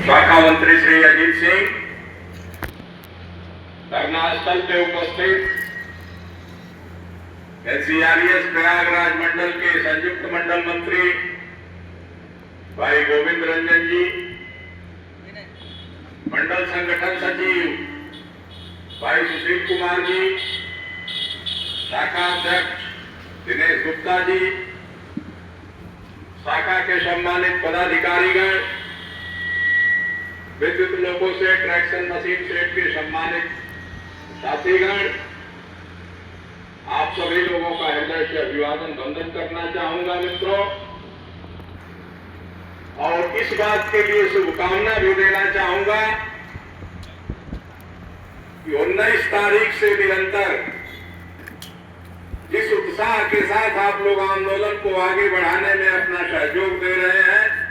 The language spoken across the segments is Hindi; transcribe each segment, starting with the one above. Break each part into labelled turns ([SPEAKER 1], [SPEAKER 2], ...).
[SPEAKER 1] शाखा मंत्री श्री अजीत सिंह, धरना स्थल पे उपस्थित एनसीआरएस प्रयागराज मंडल के संयुक्त मंडल मंत्री भाई गोविंद रंजन जी, मंडल संगठन सचिव भाई सुशील कुमार जी, शाखा अध्यक्ष दिनेश गुप्ता जी, शाखा के सम्मानित पदाधिकारीगण, विद्युत लोगों से ट्रैक्शन मशीन सेट के सम्मानित साथीगण, आप सभी लोगों का हृदय से अभिवादन वंदन करना चाहूंगा मित्रों, और इस बात के लिए शुभकामना भी देना चाहूंगा कि 19 तारीख से निरंतर जिस उत्साह के साथ आप लोग आंदोलन को आगे बढ़ाने में अपना सहयोग दे रहे हैं,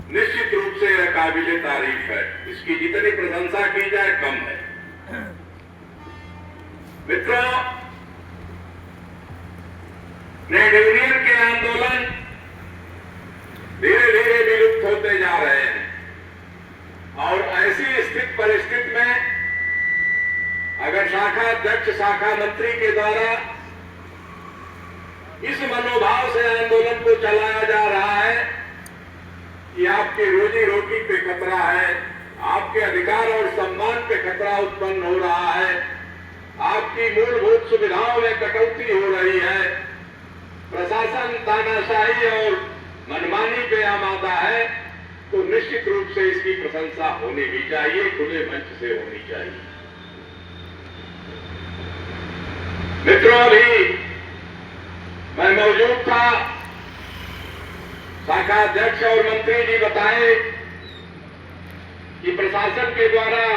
[SPEAKER 1] निश्चित रूप से यह काबिले तारीफ है। इसकी जितनी प्रशंसा की जाए कम है। मित्रों, ट्रेड यूनियन के आंदोलन धीरे धीरे विलुप्त होते जा रहे हैं और ऐसी स्थिति परिस्थिति में अगर शाखा अध्यक्ष शाखा मंत्री के द्वारा इस मनोभाव से आंदोलन को चलाया जा रहा है कि आपके रोजी रोटी पे खतरा है, आपके अधिकार और सम्मान पे खतरा उत्पन्न हो रहा है, आपकी मूलभूत सुविधाओं में कटौती हो रही है, प्रशासन तानाशाही और मनमानी पे आमादा है, तो निश्चित रूप से इसकी प्रशंसा होनी भी चाहिए, खुले मंच से होनी चाहिए। मित्रों, अभी मैं मौजूद था, शाखा अध्यक्ष और मंत्री जी बताए कि प्रशासन के द्वारा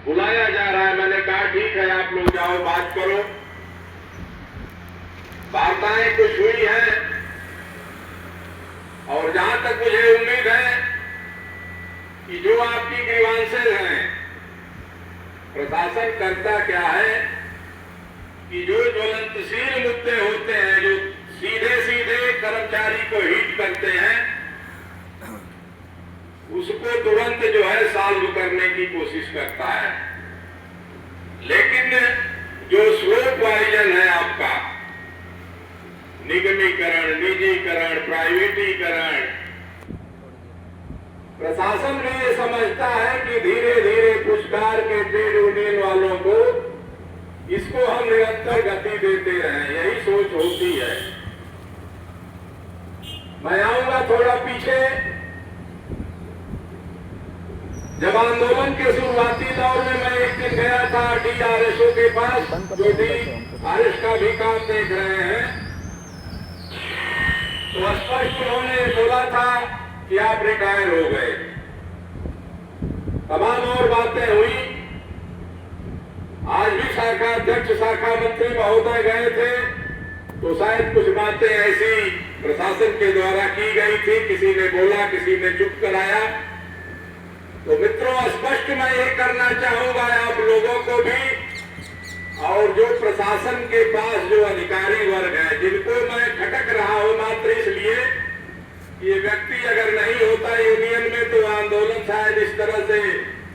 [SPEAKER 1] बुलाया जा रहा है। मैंने कहा ठीक है, आप लोग जाओ, बात करो। वार्ताएं कुछ हुई हैं और जहां तक मुझे उम्मीद है कि जो आपकी ग्रीवांसेस हैं, प्रशासन करता क्या है कि जो ज्वलंतशील मुद्दे होते हैं, जो सीधे सीधे कर्मचारी को हिट करते हैं, उसको तुरंत जो है सॉल्व करने की कोशिश करता है। लेकिन जो स्लो पॉइजन है आपका, निगमीकरण, निजीकरण, प्राइवेटीकरण, प्रशासन भी ये समझता है कि धीरे धीरे पुष्कार के ट्रेड यूनियन वालों को इसको हम निरंतर गति देते रहें, यही सोच होती है। मैं आऊंगा थोड़ा पीछे। जब आंदोलन के शुरुआती दौर में मैं एक दिन गया था डीआरएसओ के पास, जो डीआरएस का भी काम देख रहे हैं, तो स्पष्ट उन्होंने बोला था कि आप रिटायर हो गए। तमाम और बातें हुई। आज भी शाखा अध्यक्ष शाखा मंत्री महोदय गए थे, तो शायद कुछ बातें ऐसी प्रशासन के द्वारा की गई थी, किसी ने बोला, किसी ने चुप कराया। तो मित्रों, स्पष्ट मैं ये करना चाहूंगा आप लोगों को भी, और जो प्रशासन के पास जो अधिकारी वर्ग है, जिनको मैं खटक रहा हूं मात्र इसलिए, ये व्यक्ति अगर नहीं होता यूनियन में तो आंदोलन शायद इस तरह से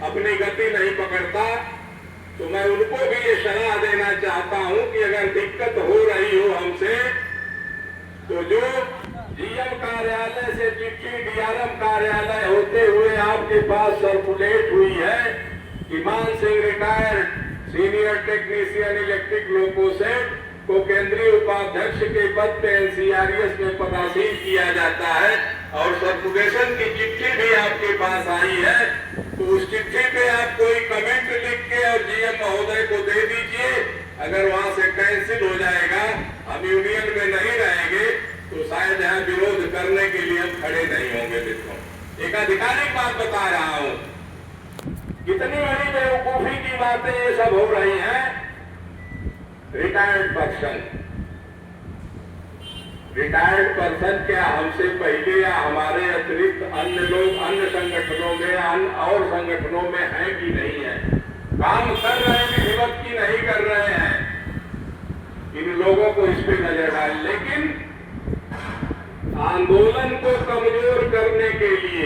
[SPEAKER 1] अपनी गति नहीं पकड़ता। तो मैं उनको भी ये सलाह देना चाहता हूं कि अगर दिक्कत हो रही हो हमसे, तो जो जीएम कार्यालय से चिट्ठी डीआरएम कार्यालय होते हुए आपके पास सर्कुलेट हुई है कि मान Singh retired senior technician electric loco set को केंद्रीय उपाध्यक्ष के पद पे एनसीआरएस में पदासीन किया जाता है, और सर्कुलेशन की चिट्ठी भी आपके पास आई है, तो उस चिट्ठी पे आप कोई कमेंट लिख के और जीएम महोदय को दे दीजिए। अगर वहां से कैंसिल हो जाएगा, हम यूनियन में नहीं रहेंगे, तो शायद यहाँ विरोध करने के लिए हम खड़े नहीं होंगे। मित्रों, एक आधिकारिक बात बता रहा हूं, कितनी बड़ी बेवकूफी की बातें ये सब हो रही हैं। रिटायर्ड पर्सन क्या हमसे पहले या हमारे अतिरिक्त अन्य लोग अन्य संगठनों में, अन्य और संगठनों में हैं कि नहीं है, काम कर रहे हैं कि विभक्ति नहीं कर रहे हैं, इन लोगों को इस पे नजर डाल। लेकिन आंदोलन को कमजोर करने के लिए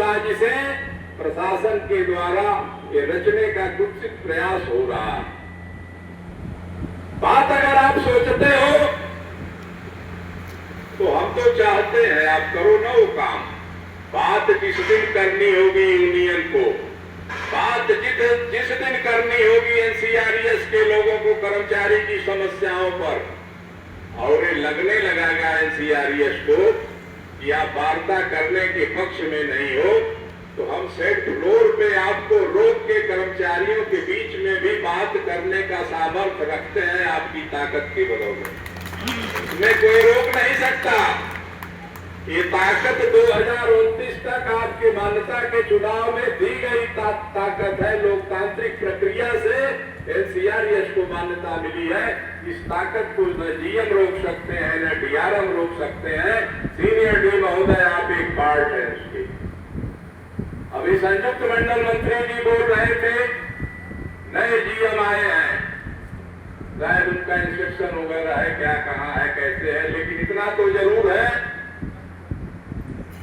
[SPEAKER 1] साजिशें प्रशासन के द्वारा ये रचने का कुत्सित प्रयास हो रहा है। बात अगर आप सोचते हो तो हम तो चाहते हैं आप करो ना वो काम। बात जिस दिन करनी होगी यूनियन को, बात जिस दिन करनी होगी एनसीआरएस के लोगों को, कर्मचारी की समस्याओं पर, और ये लगने लगाएगा एनसीआरएस को कि आप वार्ता करने के पक्ष में नहीं हो, तो हम सेट फ्लोर पे आपको रोक के कर्मचारियों के बीच में भी बात करने का सामर्थ्य रखते हैं आपकी ताकत की बदौलत। इसमें कोई रोक नहीं सकता। ये ताकत 2029 तक आपके मान्यता के चुनाव में दी गई ताकत है। लोकतांत्रिक प्रक्रिया से एनसीआरएस को मान्यता मिली है। इस ताकत को न जीएम रोक सकते हैं न डीआरएम रोक सकते हैं। सीनियर डी महोदय आप एक पार्ट है उसके। अभी संयुक्त मंडल मंत्री जी बोल रहे थे नए जीएम आए हैं, शायद उनका इंस्ट्रक्शन वगैरह है, क्या कहाँ है कैसे है, लेकिन इतना तो जरूर है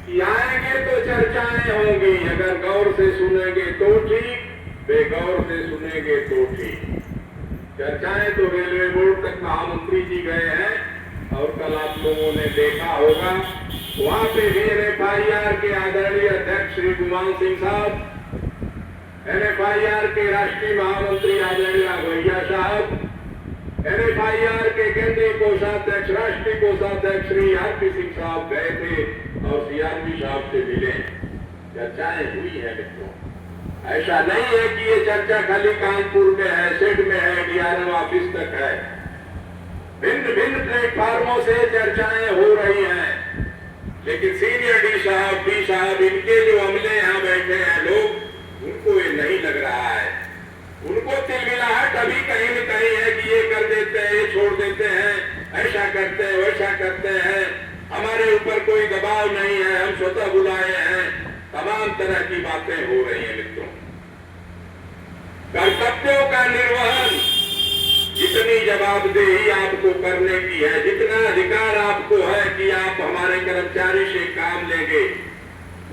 [SPEAKER 1] कि आएंगे तो चर्चाएं होंगी। अगर गौर से सुनेंगे तो ठीक, बेगौर से सुनेंगे तो ठीक। चर्चाएं तो रेलवे बोर्ड तक महामंत्री जी गए हैं और कल आप लोगों ने देखा होगा वहां पे भी NFIR के आदरणीय अध्यक्ष श्री गुमान सिंह साहब, NFIR के राष्ट्रीय महामंत्री आदरणीय भैया साहब, NFIR के केंद्रीय कोषाध्यक्ष राष्ट्रीय कोषाध्यक्ष श्री आरपी सिंह साहब गए थे और सीआरपी साहब से मिले। चर्चाएं हुई है मित्रों। ऐसा नहीं है कि ये चर्चा खाली कानपुर में है, सिड में है, डीआरएम ऑफिस तक है। भिन्न भिन्न प्लेटफार्मों से चर्चाएं हो रही हैं, लेकिन सीनियर डी साहब इनके जो अमले यहाँ बैठे हैं लोग, उनको ये नहीं लग रहा है। उनको तिलमिलाहट अभी कहीं न कहीं है कि ये कर देते हैं, ये छोड़ देते हैं, ऐसा करते हैं, वैसा करते हैं, हमारे ऊपर कोई दबाव नहीं है, हम स्वतः बुलाए हैं। तमाम तरह की बातें हो रही हैं मित्रों। कर्तव्यों का निर्वहन, जितनी जवाबदेही आपको करने की है, जितना अधिकार आपको है कि आप हमारे कर्मचारी से काम लेंगे,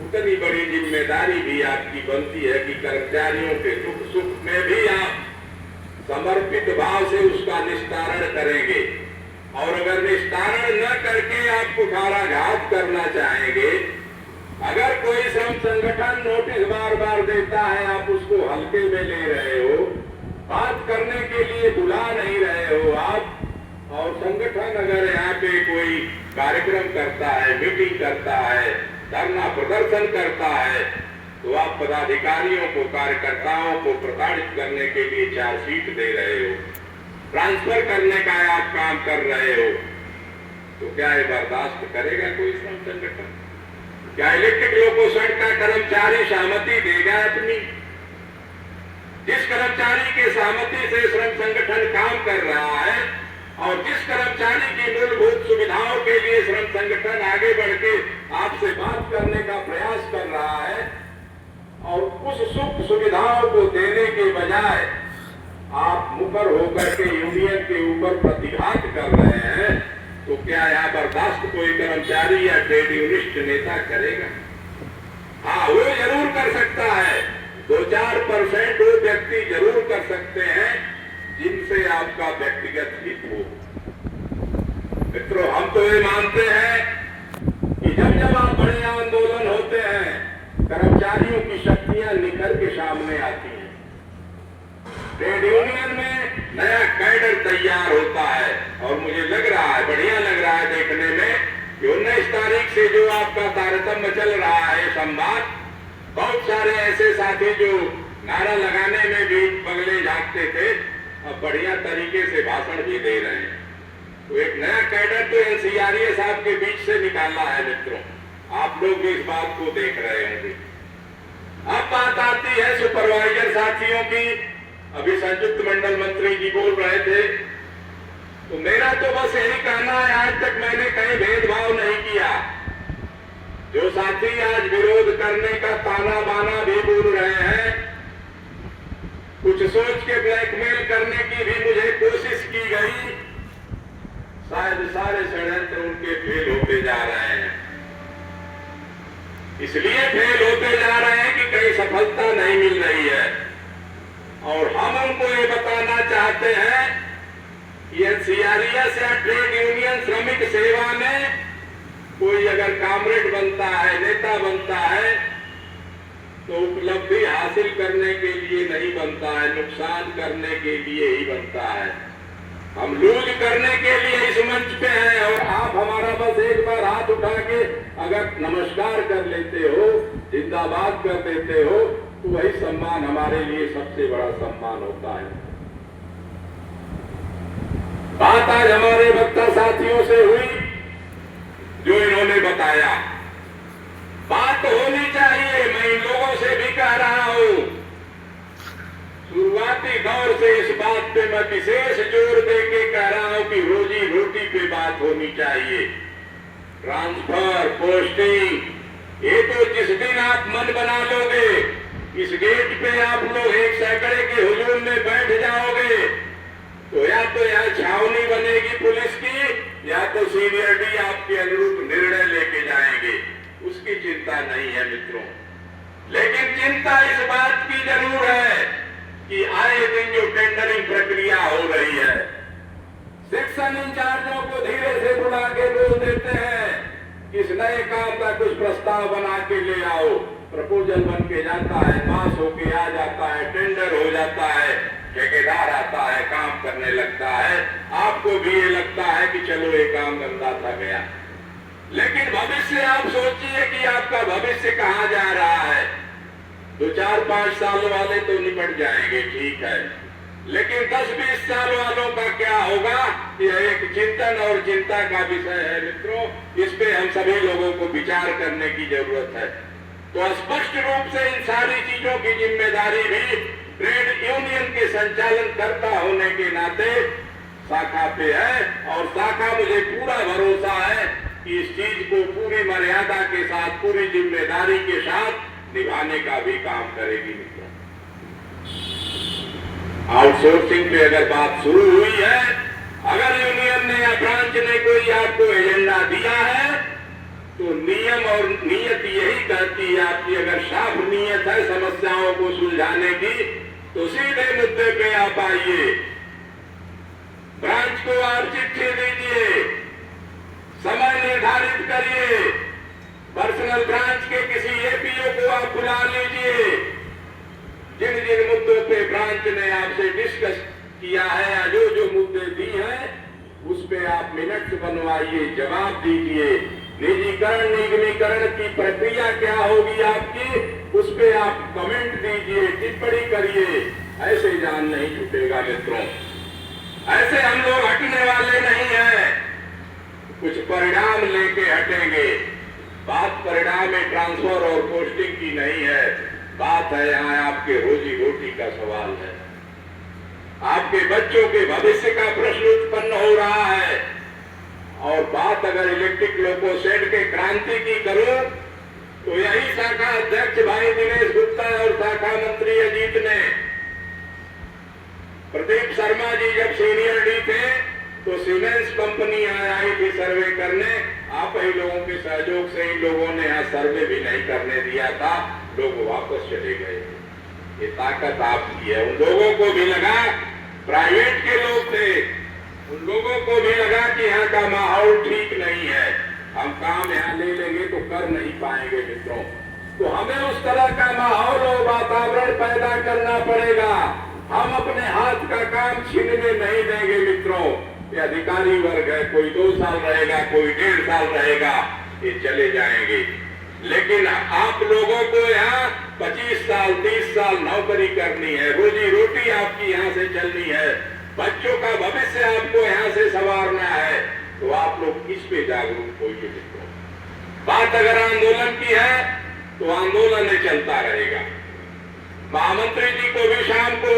[SPEAKER 1] उतनी बड़ी जिम्मेदारी भी आपकी बनती है कि कर्मचारियों के दुख सुख में भी आप समर्पित भाव से उसका निस्तारण करेंगे। और अगर निस्तारण न करके आप कुठाराघात करना चाहेंगे, अगर कोई श्रम संगठन नोटिस बार बार देता है, आप उसको हल्के में ले रहे हो, बात करने के लिए बुला नहीं रहे हो आप, और संगठन अगर यहाँ पे कोई कार्यक्रम करता है, मीटिंग करता है, धरना प्रदर्शन करता है, तो आप पदाधिकारियों को, कार्यकर्ताओं को प्रताड़ित करने के लिए चार्जशीट दे रहे हो, ट्रांसफर करने का आप काम कर रहे हो, तो क्या ये बर्दाश्त करेगा कोई श्रम संगठन? क्या इलेक्ट्रिक लोकोषण का कर्मचारी सहमति देगा अपनी? जिस कर्मचारी के सहमति से श्रम संगठन काम कर रहा है और जिस कर्मचारी की मूलभूत सुविधाओं के लिए श्रम संगठन आगे बढ़ के आपसे बात करने का प्रयास कर रहा है, और उस सुख सुविधाओं को देने के बजाय आप मुखर होकर के यूनियन के ऊपर प्रतिघात कर रहे हैं, तो क्या यह बर्दाश्त कोई कर्मचारी या ट्रेड यूनिस्ट नेता करेगा? हाँ, वो जरूर कर सकता है। 2-4% वो व्यक्ति जरूर कर सकते हैं जिनसे आपका व्यक्तिगत हित हो। मित्रों, हम तो ये मानते हैं कि जब जब आप बड़े आंदोलन होते हैं, कर्मचारियों की शक्तियां निखर के सामने आती हैं। ट्रेड यूनियन में नया कैडर तैयार होता है, और मुझे लग रहा है, बढ़िया लग रहा है देखने में कि 19 तारीख से जो आपका तारतम्य चल रहा है संवाद, बहुत सारे ऐसे साथी जो नारा लगाने में भी पगले झांकते थे, अब बढ़िया तरीके से भाषण भी दे रहे हैं। तो एक नया कैडर तो एनसीआरएस आपके बीच से निकाला है मित्रों। आप लोग भी इस बात को देख रहे होंगे। अब बात आती है सुपरवाइजर साथियों की। अभी संयुक्त मंडल मंत्री जी बोल रहे थे, तो मेरा तो बस यही कहना है, आज तक मैंने कहीं भेदभाव नहीं किया। जो साथी आज विरोध करने का ताना बाना भी बोल रहे हैं, कुछ सोच के ब्लैकमेल करने की भी मुझे कोशिश की गई, शायद सारे षड्यंत्र उनके फेल होते जा रहे हैं। इसलिए फेल होते जा रहे हैं कि कहीं सफलता नहीं मिल रही है। और हम उनको ये बताना चाहते हैं कि सीआरएस या ट्रेड यूनियन श्रमिक सेवा में कोई अगर कामरेड बनता है, नेता बनता है, तो उपलब्धि हासिल करने के लिए नहीं बनता है, नुकसान करने के लिए ही बनता है। हम लूज करने के लिए इस मंच पे हैं और आप हमारा बस एक बार हाथ उठा के अगर नमस्कार कर लेते हो, जिंदाबाद कर देते हो, तो वही सम्मान हमारे लिए सबसे बड़ा सम्मान होता है। बात आज हमारे वक्ता साथियों से हुई जो इन्होंने बताया, बात होनी चाहिए। मैं इन लोगों से भी कह रहा हूं, शुरुआती दौर से इस बात पे मैं विशेष जोर देके कह रहा हूं कि रोजी रोटी पे बात होनी चाहिए। ट्रांसफर, पोस्टिंग, ये तो जिस दिन आप मन बना लोगे, इस गेट पे आप लोग एक सैकड़े के हुजूम में बैठ जाओगे, तो या तो यहाँ छावनी बनेगी पुलिस की, या तो सीनियर डी आपके अनुरूप निर्णय लेके जाएंगे। उसकी चिंता नहीं है मित्रों, लेकिन चिंता इस बात की जरूर है कि आए दिन जो टेंडरिंग प्रक्रिया हो रही है, सेक्शन इंचार्जों को धीरे से बुला के बोल देते हैं कि इस नए काम का कुछ प्रस्ताव बना के ले आओ। प्रपोजल बन के जाता है, पास होके आ जाता है, टेंडर हो जाता है, ठेकेदार आता है, काम करने लगता है। आपको भी ये लगता है कि चलो ये काम गंदा था गया, लेकिन भविष्य आप सोचिए कि आपका भविष्य कहाँ जा रहा है। 2, 4, 5 साल वाले तो निपट जाएंगे, ठीक है, लेकिन 10-20 साल वालों का क्या होगा, यह एक चिंतन और चिंता का विषय है मित्रों। इस पे हम सभी लोगों को विचार करने की जरूरत है। तो स्पष्ट रूप से इन सारी चीजों की जिम्मेदारी भी ट्रेड यूनियन के संचालन कर्ता होने के नाते शाखा पे है, और शाखा मुझे पूरा भरोसा है कि इस चीज को पूरी मर्यादा के साथ, पूरी जिम्मेदारी के साथ निभाने का भी काम करेगी मित्रों। आउटसोर्सिंग पे अगर बात शुरू हुई है, अगर यूनियन ने या ब्रांच ने कोई आपको एजेंडा दिया है, तो नियम और नीयत यही कहती है आपकी, अगर साफ नीयत है समस्याओं को सुलझाने की, तो सीधे मुद्दे पे आप आइए। ब्रांच को आप चिट्ठी दीजिए, समय निर्धारित करिए, पर्सनल ब्रांच के किसी एपीओ को आप बुला लीजिए। जिन जिन मुद्दों पे ब्रांच ने आपसे डिस्कस किया है या जो जो मुद्दे दी हैं, उस पे आप मिनट्स बनवाइए, जवाब दीजिए। निजीकरण निगमीकरण की प्रक्रिया क्या होगी आपकी, उस पे आप कमेंट दीजिए, टिप्पणी करिए। ऐसे जान नहीं छूटेगा मित्रों, ऐसे हम लोग हटने वाले नहीं हैं, कुछ परिणाम लेके हटेंगे। बात परिणाम में ट्रांसफर और पोस्टिंग की नहीं है, बात है यहाँ आपके रोजी रोटी का सवाल है। आपके बच्चों के भविष्य का प्रश्न उत्पन्न हो रहा है। और बात अगर इलेक्ट्रिक लोकोशेड के क्रांति की करूं, तो यही शाखा अध्यक्ष भाई दिनेश गुप्ता और शाखा मंत्री अजीत ने, प्रदीप शर्मा जी जब सीनियर डी थे तो सीमेंस कंपनी आई थी सर्वे करने, आप ही लोगों के सहयोग से इन लोगों ने यहाँ सर्वे भी नहीं करने दिया था, लोग वापस चले गए। ये ताकत आपकी है। उन लोगों को भी लगा, प्राइवेट के लोग थे, उन लोगों को भी लगा कि यहाँ का माहौल ठीक नहीं है, हम काम यहाँ ले लेंगे तो कर नहीं पाएंगे मित्रों। तो हमें उस तरह का माहौल और वातावरण पैदा करना पड़ेगा। हम अपने हाथ का काम छीनने नहीं देंगे मित्रों। ये अधिकारी वर्ग है, कोई 2 साल रहेगा, कोई 1.5 साल रहेगा, ये चले जाएंगे, लेकिन आप लोगों को यहाँ 25 साल 30 साल नौकरी करनी है, रोजी रोटी आपकी यहाँ से चलनी है, बच्चों का भविष्य आपको यहाँ से संवारना है। तो आप लोग इस पे जागरूक होइए मित्रों। बात अगर आंदोलन की है तो आंदोलन चलता रहेगा। महामंत्री जी को भी शाम को,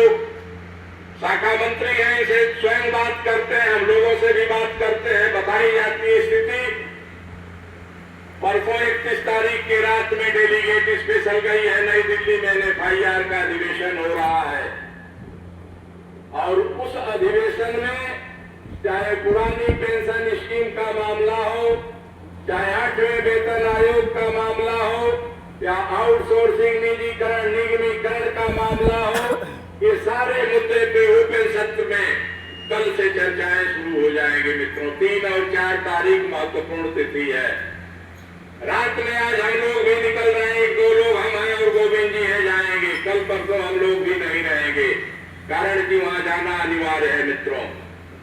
[SPEAKER 1] शाखा मंत्री हैं, इसे स्वयं बात करते हैं, हम लोगों से भी बात करते हैं, बताई जाती है स्थिति। परसों 31 तारीख की रात में डेलीगेट स्पेशल गई है नई दिल्ली में, एफआईआर का अधिवेशन हो रहा है, और उस अधिवेशन में चाहे पुरानी पेंशन स्कीम का मामला हो, चाहे 8वें वेतन आयोग का मामला हो, या आउटसोर्सिंग, निजीकरण, निगमीकरण का मामला हो, ये सारे मुद्दे पे ओपन सत्र में कल से चर्चाएं शुरू हो जाएंगी मित्रों। 3 और 4 तारीख महत्वपूर्ण तिथि है। रात में आज हम लोग भी निकल रहे हैं, 1-2 लोग हम हैं और गोविंद जी है जाएंगे। कल परसों हम लोग भी नहीं रहेंगे, कारण कि वहां जाना अनिवार्य है मित्रों।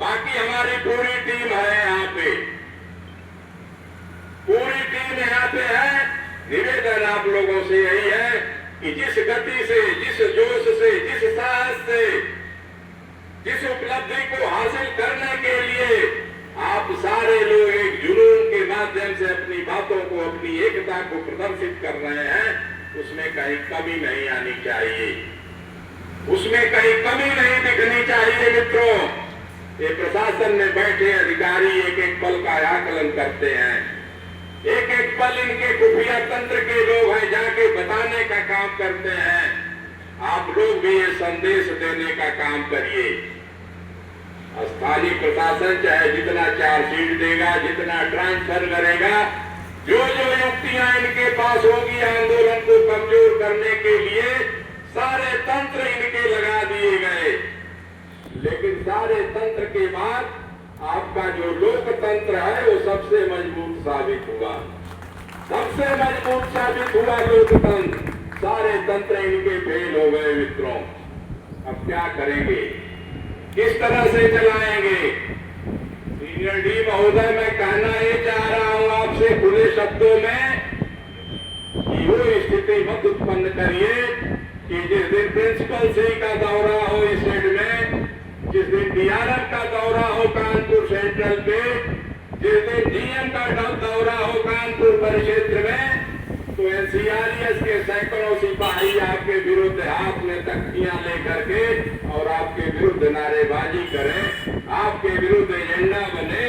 [SPEAKER 1] बाकी हमारी पूरी टीम है यहाँ पे, पूरी टीम यहाँ पे है। निवेदन आप लोगों से यही है कि जिस गति से, जिस जोश से, जिस साहस से, जिस उपलब्धि को हासिल करने के लिए आप सारे लोग एक जुनून के माध्यम से अपनी बातों को, अपनी एकता को प्रदर्शित कर रहे हैं, उसमें कहीं कमी नहीं आनी चाहिए, उसमें कहीं कमी नहीं दिखनी चाहिए मित्रों। ये प्रशासन में बैठे अधिकारी एक एक पल का आकलन करते हैं, एक एक पल इनके खुफिया तंत्र के लोग हैं, जाके बताने का काम करते हैं। आप लोग भी ये संदेश देने का काम करिए। स्थानीय प्रशासन चाहे जितना चार्जशीट देगा, जितना ट्रांसफर करेगा, जो जो युक्तियां इनके पास होगी आंदोलन को कमजोर करने के लिए, सारे तंत्र इनके लगा दिए गए। लेकिन सारे तंत्र के बाद आपका जो लोकतंत्र है वो सबसे मजबूत साबित हुआ, सबसे मजबूत साबित हुआ लोकतंत्र। सारे तंत्र इनके फेल हो गए मित्रों। अब क्या करेंगे, किस तरह से चलाएंगे? सीनियर डी महोदय, मैं कहना ये चाह रहा हूं आपसे खुले शब्दों में कि वो स्थिति मत उत्पन्न करिए कि जिस दिन प्रिंसिपल सी का दौरा हो इस स्टेट में, जिस दिन डीआरएम का दौरा हो कानपुर सेंट्रल पे, जिस दिन डीएम का दौरा हो कानपुर परिक्षेत्र में, तो एनसीआरएस के सैकड़ों सिपाही आपके विरुद्ध हाथ में तख्तियां लेकर के और आपके विरुद्ध नारेबाजी करें, आपके विरुद्ध एजेंडा बने।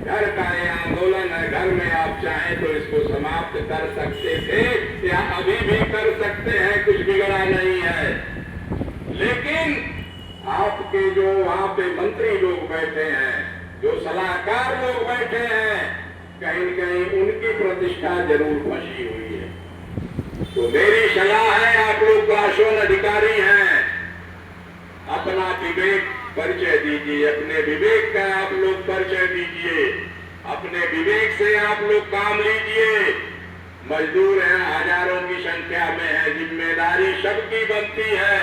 [SPEAKER 1] घर का ये आंदोलन है, घर में आप चाहें तो इसको समाप्त कर सकते थे या अभी भी कर सकते हैं, कुछ बिगड़ा नहीं है। लेकिन आपके जो वहां पे मंत्री लोग बैठे हैं, जो सलाहकार लोग बैठे हैं, कहीं न कहीं उनकी प्रतिष्ठा जरूर फंसी हुई है। तो मेरी सलाह है, आप लोग क्लासोन अधिकारी हैं, अपना विवेक परिचय दीजिए, अपने विवेक का आप लोग परिचय दीजिए, अपने विवेक से आप लोग काम लीजिए। मजदूर हैं, हजारों की संख्या में है, जिम्मेदारी सबकी बनती है।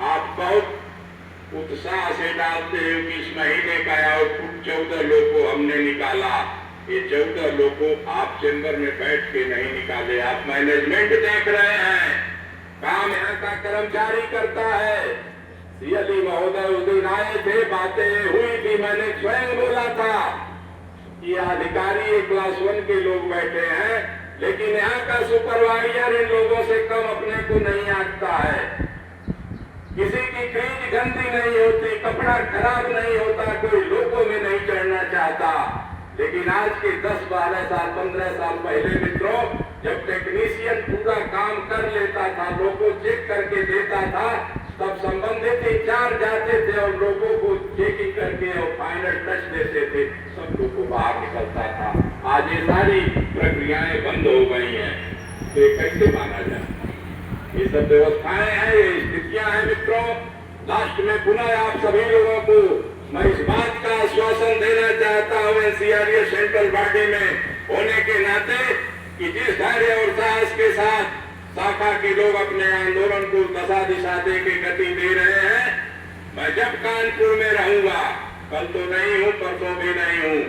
[SPEAKER 1] आप बहुत उत्साह से डालते हो कि इस महीने का आउटपुट 14 लोग को हमने निकाला। ये 14 लोग को आप चैम्बर में बैठ के नहीं निकाले, आप मैनेजमेंट देख रहे हैं, काम यहाँ का कर्मचारी करता है। सीएलई महोदय उस दिन आए थे, बातें हुई थी, मैंने स्वयं बोला था कि अधिकारी ये क्लास 1 के लोग बैठे हैं, लेकिन यहाँ का सुपरवाइजर इन लोगों से कम अपने को नहीं आंकता है। किसी की क्रीज गंदी नहीं होती, कपड़ा खराब नहीं होता, कोई लोगों में नहीं चढ़ना चाहता। लेकिन आज के 10, 12 साल, 15 साल पहले मित्रों, जब टेक्नीशियन पूरा काम कर लेता था, लोगों चेक करके देता था, तब संबंधित इंचार्ज जाते थे और लोगों को चेकिंग करके और फाइनल टच देते थे, सब लोग को बाहर निकलता था। आज ये सारी प्रक्रियाएं बंद हो गई हैं, तो ये कैसे माना जाए? ये सब व्यवस्थाएं हैं, ये स्थितियां हैं मित्रों। लास्ट में पुनः आप सभी लोगों को मैं इस बात का आश्वासन देना चाहता हूं, एनसीआरएस सेंट्रल बॉडी में होने के नाते, कि जिस धैर्य और साहस के साथ शाखा के लोग अपने आंदोलन को दशा दिशा दे के गति दे रहे हैं, मैं जब कानपुर में रहूंगा, कल तो नहीं हूं, परसों भी नहीं हूं,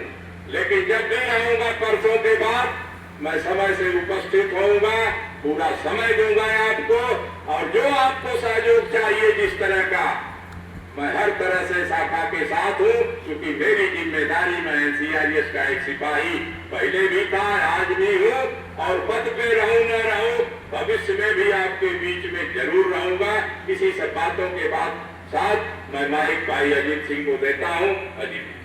[SPEAKER 1] लेकिन जब भी रहूंगा परसों के बाद मैं समय से उपस्थित होऊंगा, पूरा समय दूंगा आपको, और जो आपको सहयोग चाहिए जिस तरह का, मैं हर तरह से शाखा के साथ हूं, क्योंकि मेरी जिम्मेदारी, मैं एनसीआरएस का एक सिपाही पहले भी था, आज भी हूं, और पद पे रहूं न रहूं, भविष्य में भी आपके बीच में जरूर रहूंगा। इसी सब बातों के बाद साथ मैं माइक भाई अजीत सिंह को देता हूं। अजीत।